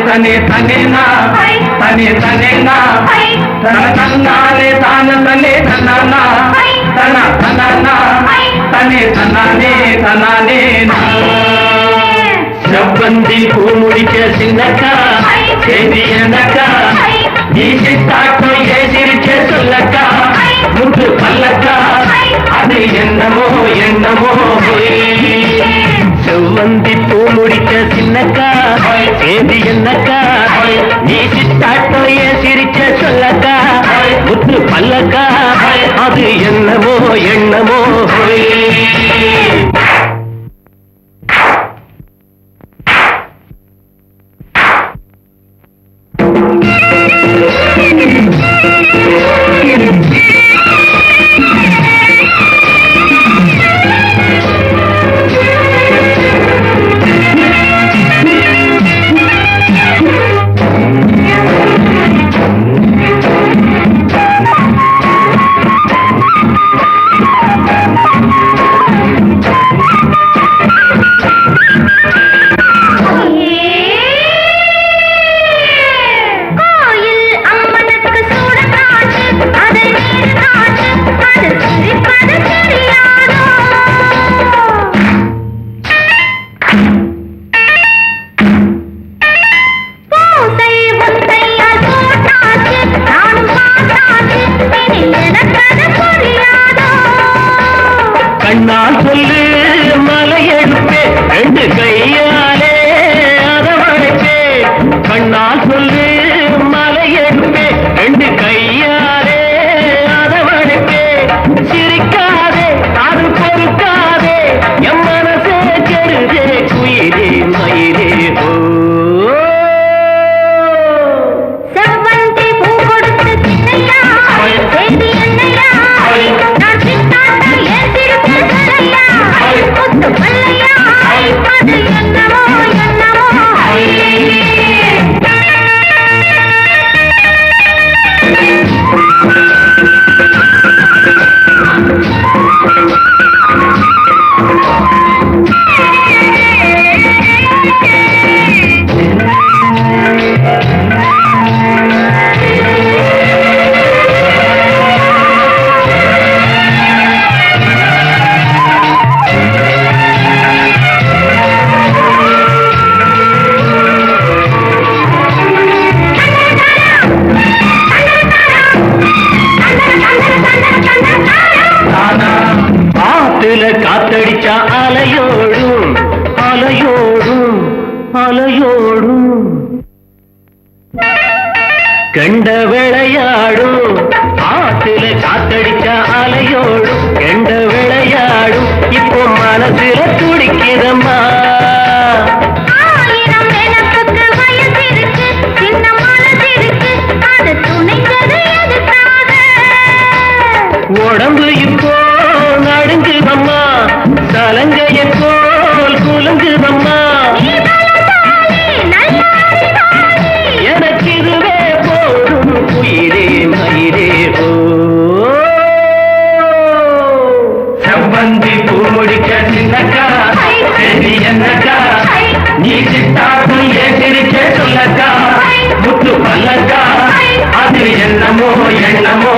तने तने ना तने तने ना तना तन्नाने तान तने तन्नाना तना तन्नाना तने तन्नाने तन्नाने ना शब्बंदी पूमुड़िके सिन्नका सेदियनका नीचे ताको ये सिरचे सुलका मुद्दु पल्लका अदु एन्नमो एन्नमो शब्बंदी पूमुड़िके सिन्नका सेदियनका नीचे ताको ये सिरचे सुलका मुद्दु पल्लका अदु एन्नमो एन्नमो கோயில் அம்மனுக்கு சூட காட்டு அதை அலையோடும் கெண்ட விளையாடும் ஆத்துல காத்தடிச்ச அலையோடும் கெண்ட விளையாடும் இப்போ மனசுல துடிக்கிறம்மா உடம்பு இப்போ நடுங்குதம்மா சலங்கைய போல் குலுங்குதம்மா எனக்கு இதுவே போதும் உயிரே மயிரே போ செவ்வந்தி பூ முடிக்க சின்னக்கா சரி என்னக்கா நீ சித்தாக்கும் ஏன் சிரிச்ச சொல்லக்கா முத்து பல்லக்கா அது என்னமோ எண்ணமோ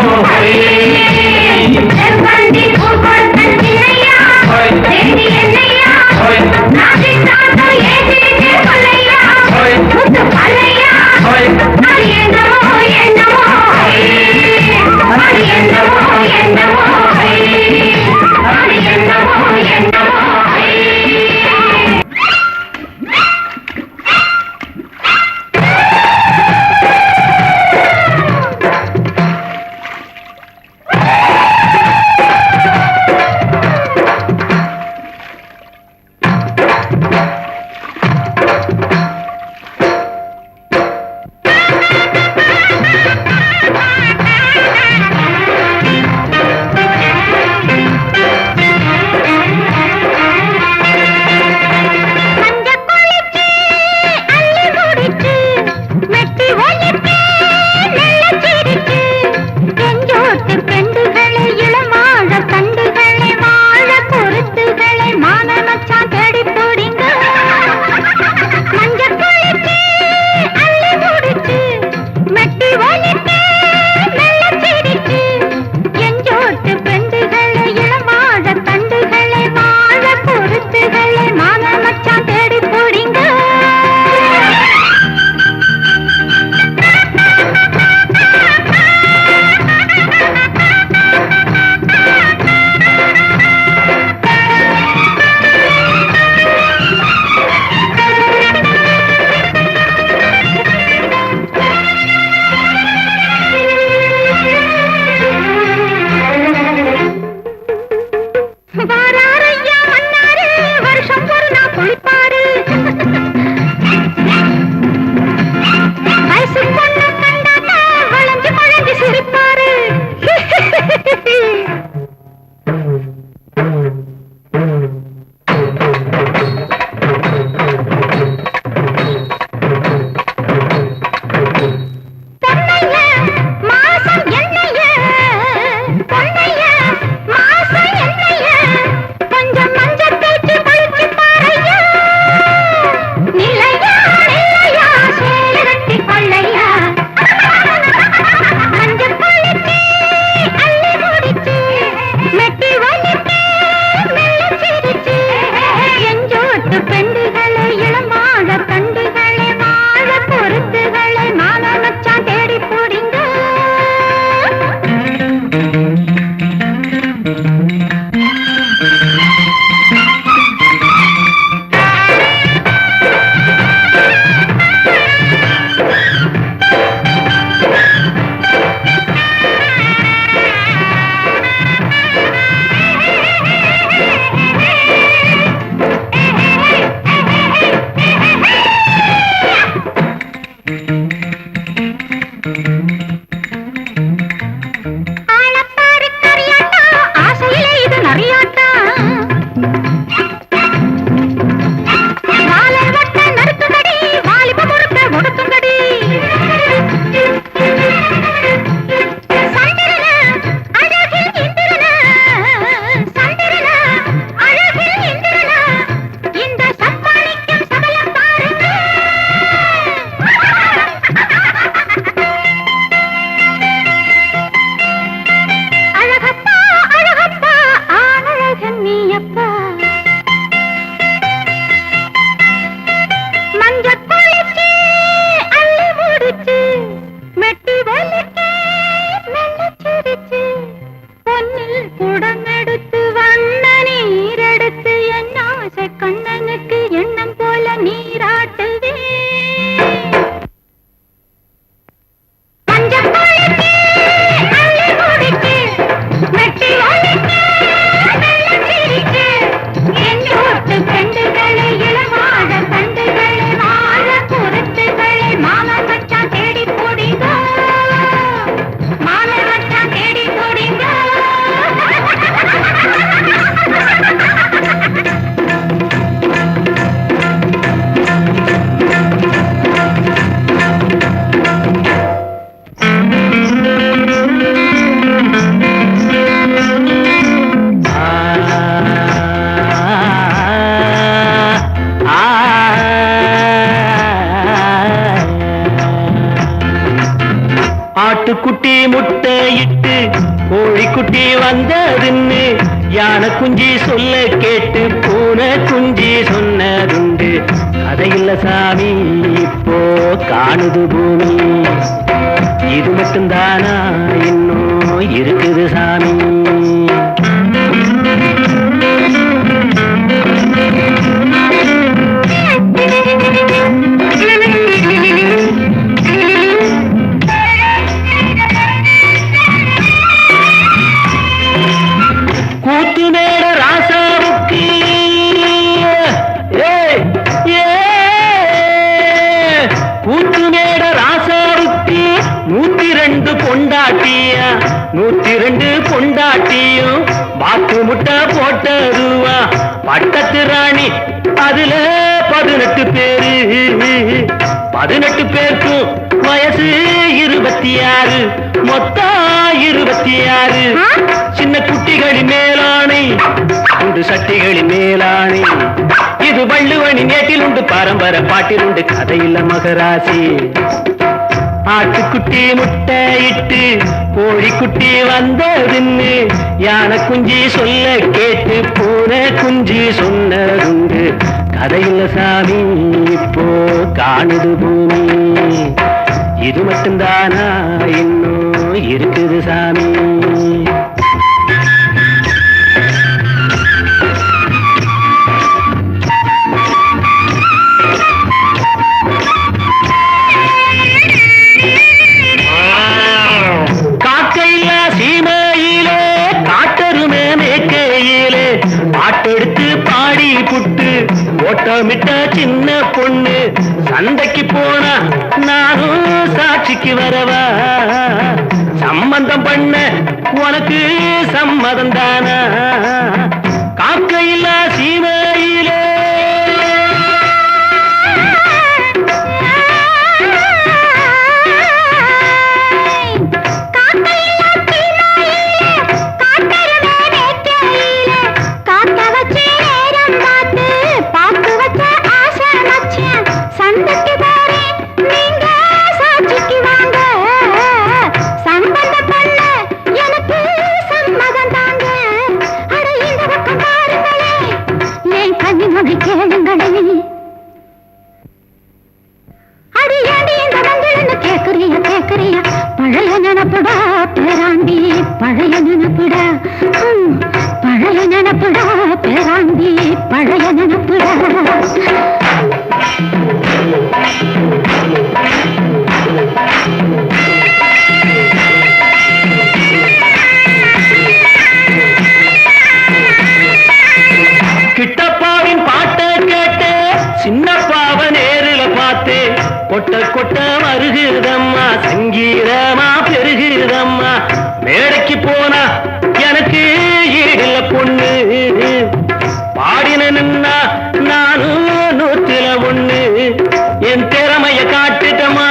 ஆட்டுக்குட்டி முட்டையிட்டு கோழிக்குட்டி வந்ததுன்னு யானை குஞ்சி சொல்ல கேட்டு பூனை குஞ்சி சொன்னதுண்டு. கதையில்ல சாமி இப்போ காணுது பூமி, இது மட்டும்தானா இன்னும் இருக்குது சாமி. கூத்துமேட ராசாவுக்கு கூத்துமேட ராசாவுக்கு 102 பொண்டாட்டியா, 102 பொண்டாட்டியும் பாக்கு முட்டை போட்டதுவா. பட்டத்து ராணி அதுல 18 பேரு, 18 பேருக்கும் வயசு 26, மொத்தம் 26. சின்ன குட்டிகளின் மேலாணை, உண்டு சட்டிகளின் மேலாணை. இது வள்ளுவனி நேட்டில் உண்டு, பரம்பர பாட்டில் உண்டு, கதையில்ல மகராசி. ஆட்டுக்குட்டி முட்டையிட்டு கோழிக்குட்டி வந்ததுன்னு யானை குஞ்சி சொல்ல கேட்டு பூனை குஞ்சி சொன்னதுண்டு. கதையில்ல சாமி இப்போ காணுது பூமி, இது மட்டும்தானா இன்னும் இருக்குது சாமி. காக்கையில்லா சீமையிலே காட்டருமே மேக்கையிலே பாட்டெடுத்து பாடி புட்டு ஓட்டமிட்ட சின்ன பொண்ணு. சந்தைக்கு போனா நானும் சாட்சிக்கு வரவா, சம்பந்தம் பண்ண உனக்கு சம்மதம் தானா. காக்கையில்லா சீமையிலே பழைய நினப்புடா பேராண்டி, பழைய நினப்புடா, பழைய நினப்புடா பேராண்டி, பழைய நினப்புடா. கிட்டப்பாவின் பாட்டை கேட்டு சின்னப்பாவ நேரில பார்த்து கொட்ட கொட்ட வருகிறதம்மா, சங்கீதமா பெருகிறதம்மா. மேடைக்கு போனா எனக்கு ஈடுல பொண்ணு, பாடினா நானும் 101. என் திறமைய காட்டுட்டமா,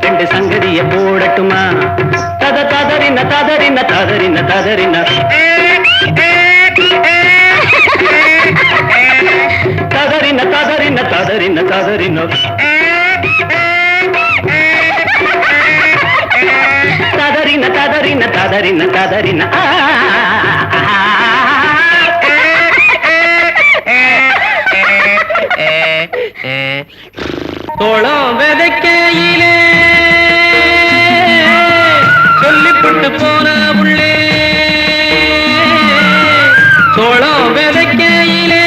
2 சங்கதிய போடட்டுமா. ததறின ததறின ததறின ததறின ததறின ததறின ததறின ததறின ததறின ததறின ததறின ததறின. தோளம் விதைக்கையிலே சொல்லிப்பட்டு போன உள்ளே, சோளம் விதைக்கையிலே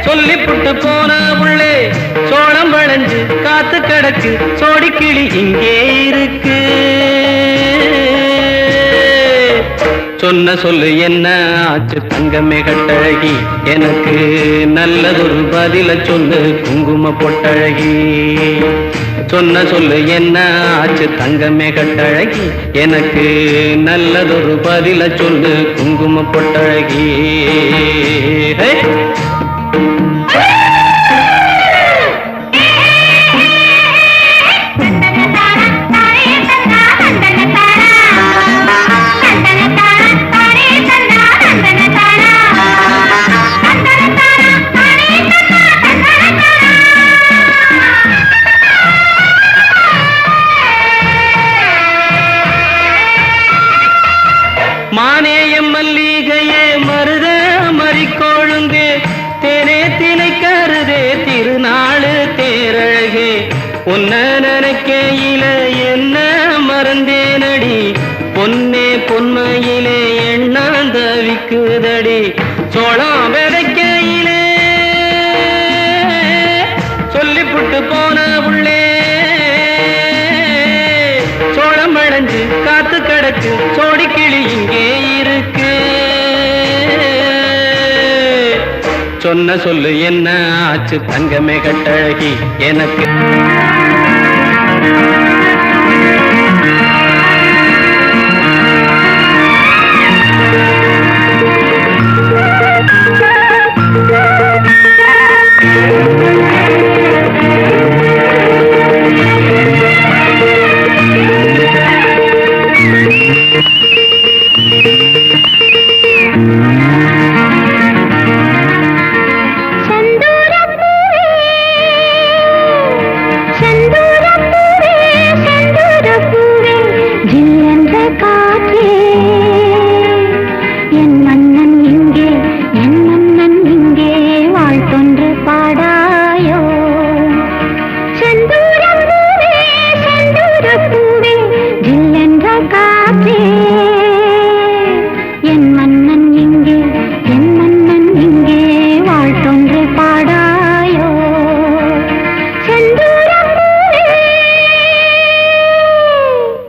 சொல்லிப்பட்டு போன உள்ளே. சோளம் வளைஞ்சு காத்து கிடக்கு, சோடிக்கிளி இங்கே இருக்கு. சொன்ன சொல்லு என்ன ஆச்சு தங்கமே கட்டழகி, எனக்கு நல்லதொரு பதில சொல்லு குங்கும பொட்டழகி. சொன்ன சொல்லு என்ன ஆச்சு தங்கமே கட்டழகி, எனக்கு நல்லதொரு பதில சொல்லு குங்கும பொட்டழகி. உன்ன நினைக்கையில என்ன மறந்தேனடி பொன்னே பொன்மையிலே எண்ணாந்தவிக்குதடி சோளம் விதைக்கையிலே சொல்லிப்புட்டு போன உள்ளே சோளம் விளைஞ்சு காத்து கிடக்கு சோடிக்கிளி இங்கே இருக்கு சொன்ன சொல்லு என்ன ஆச்சு தங்கமே கட்டழகி எனக்கு